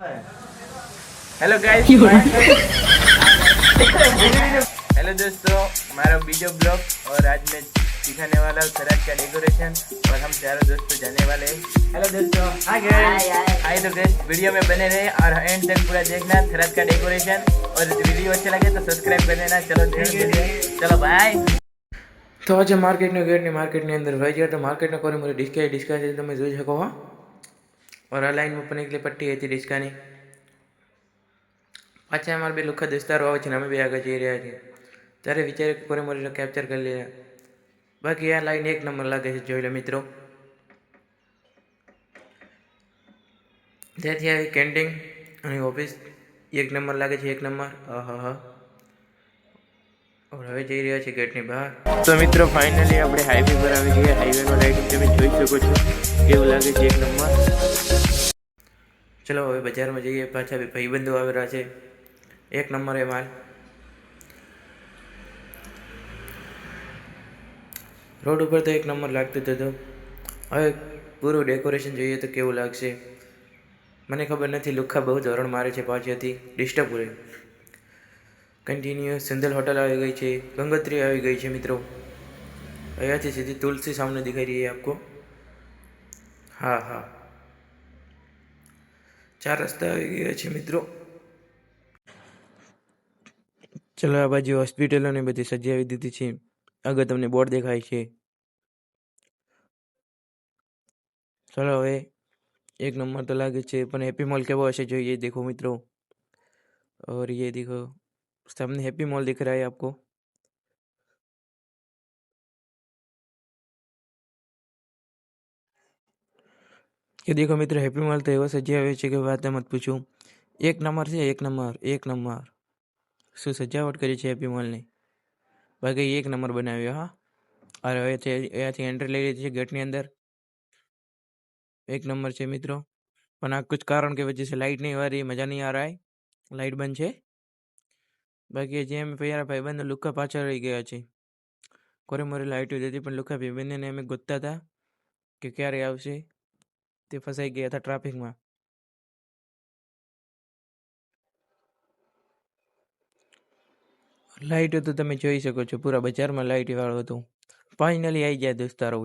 Hello guys hello दोस्तों, हमारा video blog और आज मैं दिखाने वाला हूँ थराद का डेकोरेशन और हम चारों दोस्तों जाने वाले हैं। हेलो दोस्तों, हाय तो गाइस वीडियो में बने रहे और एंड तक पूरा देखना थराद का डेकोरेशन और वीडियो अच्छा लगे तो सब्सक्राइब कर देना। चलो बाय। तो आज मार्केटનો ગેટની માર્કેટની અંદર વહી ગયા તો માર્કેટનો કોઈ મોટી ડિસ્કા છે તમે જોઈ શકો હો और आ लाइन में પણ એકલી પટ્ટી હતી ડિસ્કાની પાછા અમારા બે લુખા દોસ્તારો આવે છે ને અમે બે આગળ જઈ રહ્યા છીએ ત્યારે વિચારે કોરે મોરી કેપ્ચર કરી લે બાકી આ લાઈન એક નંબર લાગે છે જોઈ લો મિત્રો ત્યાંથી આવી કેન્ટીન અને ઓફિસ એક નંબર લાગે છે એક નંબર હા और હવે જઈ રહ્યા છે ગેટની બહાર તો મિત્રો ફાઇનલી આપણે હાઈવે પર આવી ગયા હાઈવેનો લાઇટિંગ તમે જોઈ શકો છો કેવું લાગે છે એક નંબર ચલો હવે બજારમાં જઈએ પાછા ભાઈબંધો આવેલા છે એક નંબર એ માલ રોડ ઉપર તો એક નંબર લાગતો હતો હવે પૂરું ડેકોરેશન જોઈએ તો કેવું લાગશે મને ખબર નથી લુખ્ખા બહુ ધોરણ મારે છે પાછળથી ડિસ્ટર્બ પૂરે કન્ટિન્યુઅસ સિંધલ હોટલ આવી ગઈ છે ગંગોત્રી આવી ગઈ છે મિત્રો અહીંયાથી સીધી તુલસી સાमने दिखाई रही है आपको हाँ चार रस्ता આવી ગયા છે મિત્રો ચલો આ બાજુ હોસ્પિટલોને બધી સજાવી દીધી છે આગળ તમને બોર્ડ દેખાય છે ચલો હવે एक नंबर तो लागे છે પણ हैप्पी मॉल કેવો હશે जो ये देखो मित्रों और ये देखो सामने हैप्पी मॉल दिख रहा है आपको ये देखो मित्र हैप्पी मॉल तो एवो सजाव्यो છે કે વાત મત પૂછો एक नंबर છે एक नंबर શું સજાવટ કરી છે हैप्पी मॉल ની બાકી एक नंबर બનાવ્યો હા और હવે અહીંયાથી એન્ટ્રી લઈ લીધી છે ગેટની અંદર एक नंबर છે મિત્રો પણ આ कुछ कारण की वजह से लाइट नहीं आ रही मजा नहीं आ रहा है लाइट बंद છે બાકી જે અમે પહેલા ભાઈબંધ લુકા પાછળ રહી ગયા છે કોરે મોરે લાઇટ હતી પણ લુકા ભાઈબંધને અમે ગોતતા હતા કે ક્યારે આવશે તે ફસાઈ ગયા હતા ટ્રાફિકમાં લાઇટ તો તમે જોઈ શકો છો પૂરા બજારમાં લાઇટ વાળો હતો ફાઇનલી આવી ગયા દોસ્તારો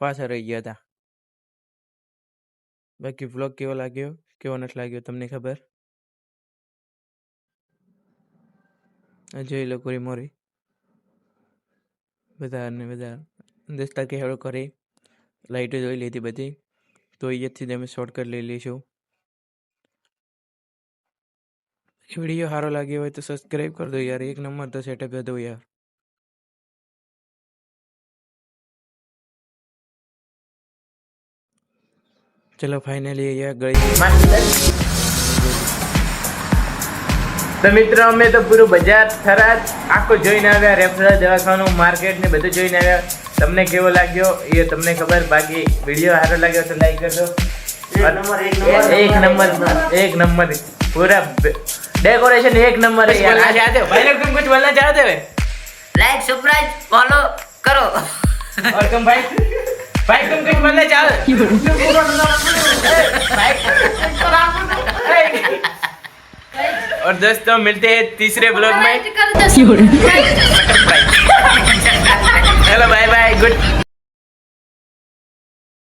પાછા રહી ગયા હતા બાકી વ્લોગ કેવો લાગ્યો કેવો નથી લાગ્યો તમને ખબર જોઈ લો કોરી મોરી બધા દોસ્તા કે હેડો કરે લાઇટો જોઈ લીધી બધી તો અહીંયાથી તમે શોર્ટકટ લઈ લઈશું વિડીયો સારો લાગ્યો હોય તો સબસ્ક્રાઈબ કરી દો યાર એક નંબર તો સેટઅપ દો યાર चलो फाइनली ये गई तो मित्रों અમે તો પૂરું બજાર થરાદ આખો જોઈને આવ્યા રેફરલ દવાખાનું માર્કેટ ને બધું જોઈને આવ્યા તમને કેવો લાગ્યો એ તમને ખબર બાકી વિડિયો સારો લાગ્યો તો લાઈક કરજો एक नंबर पूरा डेकोरेशन एक नंबर है यार चाहते हो भाई लोग तुम कुछ बोलना चाहते हो लाइक सब्सक्राइब फॉलो करो और तुम भाई तुम कुछ बोलना चाहो और दोस्तों मिलते हैं तीसरे ब्लॉग में